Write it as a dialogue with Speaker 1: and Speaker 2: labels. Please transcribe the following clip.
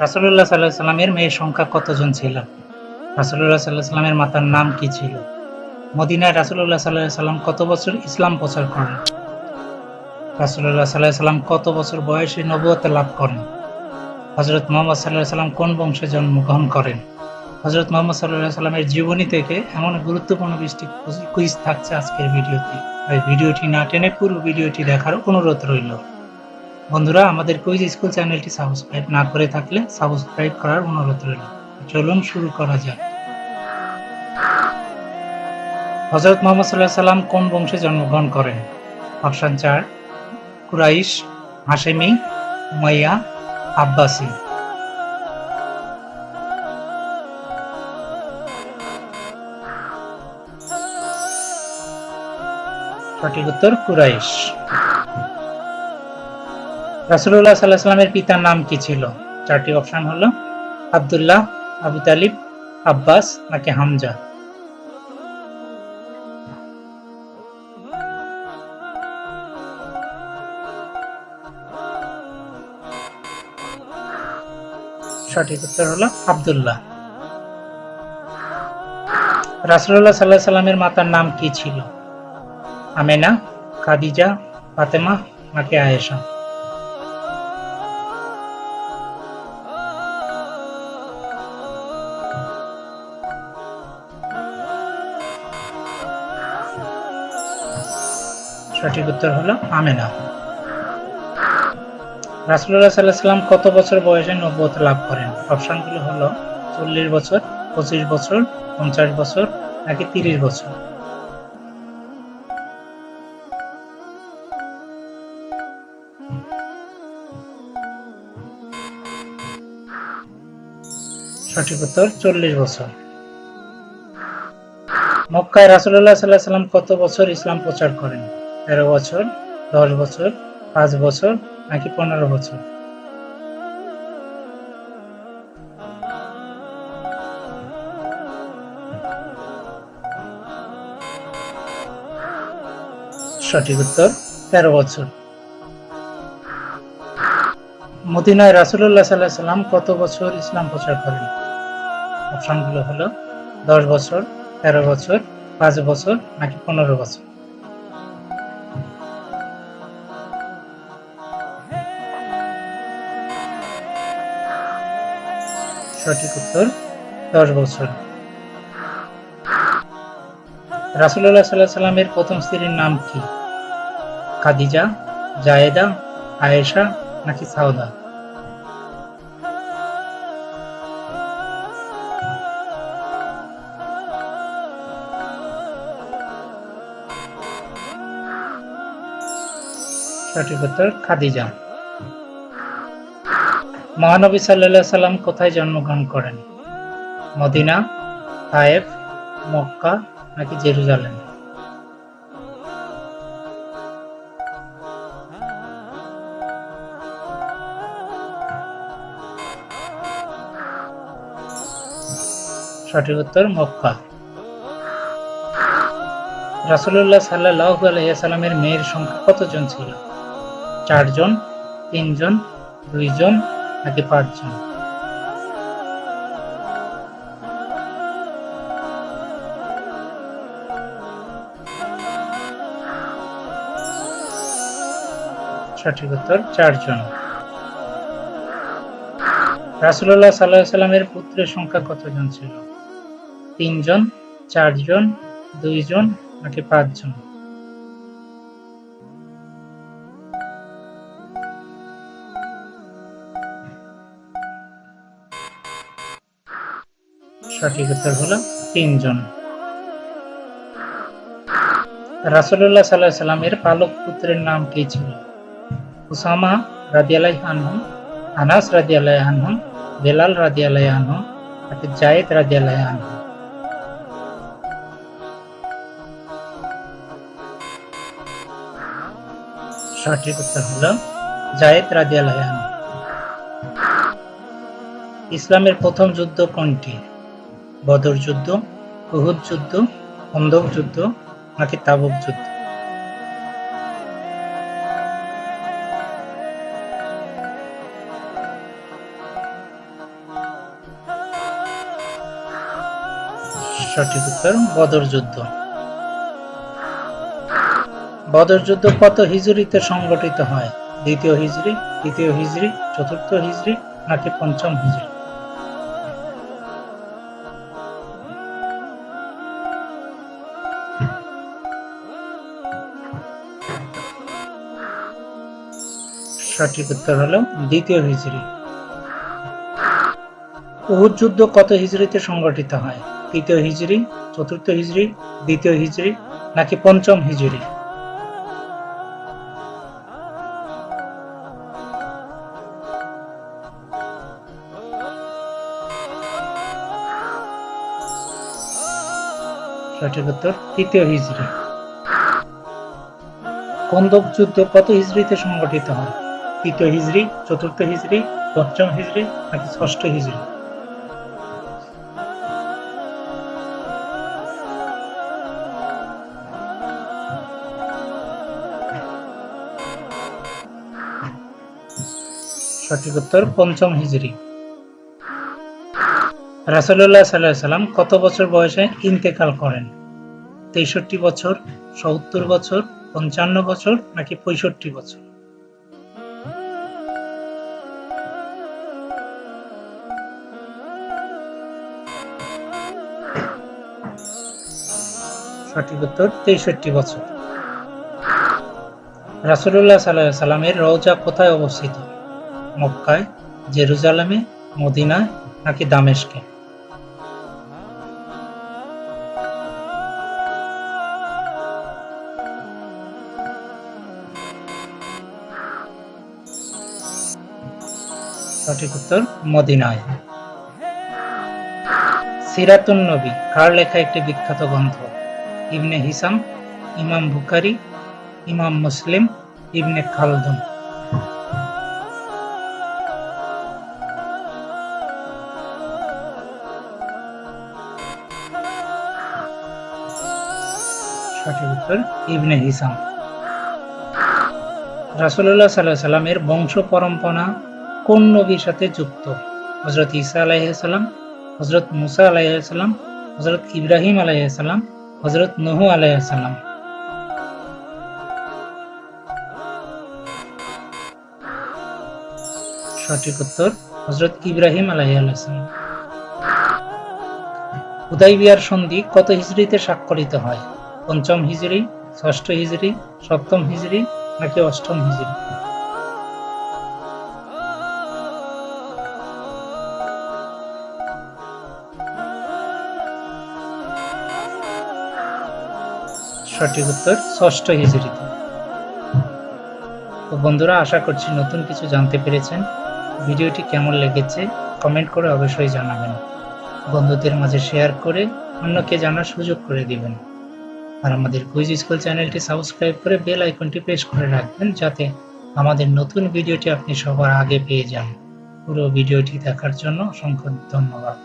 Speaker 1: রাসূলুল্লাহ সাল্লাল্লাহু আলাইহি সাল্লামের মেয়ের সংখ্যা কতজন ছিল? রাসূলুল্লাহ সাল্লাল্লাহু আলাইহি সাল্লামের মাতার নাম কি ছিল? মদিনায় রাসূলুল্লাহ সাল্লাল্লাহু আলাইহি সাল্লাম কত বছর ইসলাম প্রচার করেন? রাসূলুল্লাহ সাল্লাল্লাহু আলাইহি সাল্লাম কত বছর বয়সে নবুয়ত লাভ করেন? হযরত মুহাম্মদ সাল্লাল্লাহু আলাইহি সাল্লাম কোন বংশে জন্মগ্রহণ করেন? হযরত মুহাম্মদ সাল্লাল্লাহু আলাইহি সাল্লামের জীবনী থেকে এমন গুরুত্বপূর্ণ 20টি কুইজ থাকছে আজকের ভিডিওতে। তাই ভিডিওটি না টেনে পুরো ভিডিওটি দেখার অনুরোধ রইল। বন্ধুরা, আমাদের কুইজ স্কুল চ্যানেলটি সাবস্ক্রাইব না করে থাকলে সাবস্ক্রাইব করার অনুরোধ রইল। চলুন শুরু করা যাক। হযরত মুহাম্মদ সাল্লাল্লাহু আলাইহি সাল্লাম কোন বংশে জন্মগ্রহণ করেন? Option 4 Quraysh, Hashemi, Umayya, Abbasi. সঠিক উত্তর কুরাইশ। রাসূলুল্লাহ সাল্লাল্লাহু আলাইহি সাল্লামের পিতার নাম কি ছিল? চারটি অপশন হলো আব্দুল্লাহ, আবু তালিব, আব্বাস নাকি হামজা। সঠিক উত্তর হলো আব্দুল্লাহ। রাসূলুল্লাহ সাল্লাল্লাহু আলাইহি সাল্লামের মাতার নাম কি ছিল? আমেনা, খাদিজা, ফাতেমা নাকি আয়েশা। সঠিক উত্তর হলো আমেনা। রাসূলুল্লাহ সাল্লাল্লাহু আলাইহি সাল্লাম কত বছর বয়সে নবুয়ত লাভ করেন? অপশনগুলো হলো 40 বছর, 25 বছর, 50 বছর নাকি 30 বছর। সঠিক উত্তর 40 বছর। মক্কায় রাসূলুল্লাহ সাল্লাল্লাহু আলাইহি সাল্লাম কত বছর ইসলাম প্রচার করেন? 13 বছর, 10 বছর, 5 বছর নাকি 15 বছর। সঠিক উত্তর 13 বছর। মদিনায় রাসূলুল্লাহ সাল্লাল্লাহু আলাইহি সাল্লাম কত বছর ইসলাম প্রচার করেন? অপশনগুলো হলো 10 বছর, 13 বছর, 5 বছর নাকি 15 বছর। সঠিক উত্তর 10 বছর। রাসূলুল্লাহ সাল্লাল্লাহু আলাইহি সাল্লামের প্রথম স্ত্রীর নাম কি? খাদিজা, জায়েদা, আয়েশা নাকি সাউদা। সঠিক উত্তর খাদিজা। মহানবী সাল্লাল্লাহু আলাইহি সাল্লাম কোথায় জন্মগ্রহণ করেন? মদিনা, তায়েফ, মক্কা নাকি জেরুজালেম। সঠিক উত্তর মক্কা। রাসূলুল্লাহ সাল্লাল্লাহু আলাইহি ওয়াসাল্লামের মেয়ের সংখ্যা কতজন ছিল? 4 জন, 3 জন, 2 জন নাকি 5 জন। সঠিক উত্তর 4 জন। রাসূলুল্লাহ সাল্লাল্লাহু আলাইহি ওয়াসাল্লামের পুত্রের সংখ্যা কতজন ছিল? 3 জন, 4 জন, 2 জন নাকি 5 জন। সঠিক উত্তর হলো 3 জন। রাসূলুল্লাহ সাল্লাল্লাহু আলাইহি ওয়াসাল্লামের পালক পুত্রের নাম কি ছিল? উসামা রাদিয়াল্লাহু আনহু, আনাস রাদিয়াল্লাহু আনহু, বেলাল রাদিয়াল্লাহু আনহু নাকি যায়েদ রাদিয়াল্লাহু আনহু। সঠিক উত্তর হলো যায়েদ রাদিয়াল্লাহু আনহু। ইসলামের প্রথম যুদ্ধ কোনটি? বদর যুদ্ধ, উহুদ যুদ্ধ, খন্দক যুদ্ধ নাকি তাবুক যুদ্ধ। সঠিক উত্তর বদর যুদ্ধ। বদর যুদ্ধ কত হিজরিতে সংগঠিত হয়? দ্বিতীয় হিজরি, তৃতীয় হিজরি, চতুর্থ হিজরি নাকি পঞ্চম হিজরি? সঠিক উত্তর হলো দ্বিতীয় হিজরি। উহুদ যুদ্ধ কত হিজরিতে সংগঠিত হয়? তৃতীয় হিজরি, চতুর্থ হিজরি, দ্বিতীয় হিজরি নাকি পঞ্চম হিজরি? সঠিক উত্তর তৃতীয় হিজরি। খন্দক যুদ্ধ কত হিজরিতে সংগঠিত হয়? তৃতীয় হিজরি, চতুর্থ হিজরি, পঞ্চম হিজরি নাকি ষষ্ঠ হিজরি? সঠিক উত্তর পঞ্চম হিজরি। রাসূলুল্লাহ সাল্লাল্লাহু আলাইহি সাল্লাম কত বছর বয়সে ইন্তেকাল করেন? ৬৩ বছর, ৭০ বছর, ৫৫ বছর নাকি ৬৫ বছর? সঠিক উত্তর ৬৩ বছর। রাসূলুল্লাহ সাল্লাল্লাহু আলাইহি সাল্লামের রওজা কোথায় অবস্থিত? মক্কায়, জেরুজালেমে, মদিনায় নাকি দামেস্কে? সঠিক উত্তর মদিনায়। সিরাতুন নবী কার লেখা একটি বিখ্যাত গ্রন্থ? ইবনে হিসাম, ইমাম বুখারী, ইমাম মুসলিম, ইবনে খালদুন? সঠিক উত্তর ইবনে হিসাম। রাসূলুল্লাহ সাল্লাল্লাহু আলাইহি সাল্লামের বংশ পরম্পরা কোন নবীর সাথে যুক্ত? হযরত ঈসা আলাইহিস সালাম, হযরত মুসা আলাইহিস সালাম, হযরত ইব্রাহিম আলাইহিস সালাম, হযরত নূহ আলাইহিস সালাম? সঠিক উত্তর হযরত ইব্রাহিম আলাইহিস সালাম। হুদাইবিয়ার সন্ধি কত হিজরিতে স্বাক্ষরিত হয়? পঞ্চম হিজরি, ষষ্ঠ হিজরি, সপ্তম হিজরি নাকি অষ্টম হিজরি? সঠিক উত্তর ষষ্ঠ হিজরিতে। তো বন্ধুরা, আশা করছি নতুন কিছু জানতে পেরেছেন। ভিডিওটি কেমন লেগেছে কমেন্ট করে অবশ্যই জানাবেন। বন্ধুদের মাঝে শেয়ার করে অন্যকে জানার সুযোগ করে দিবেন। আর আমাদের কুইজ স্কুল চ্যানেলটি সাবস্ক্রাইব করে বেল আইকনটি প্রেস করে রাখবেন, যাতে আমাদের নতুন ভিডিওটি আপনি সবার আগে পেয়ে যান। পুরো ভিডিওটি দেখার জন্য অসংখ্য ধন্যবাদ।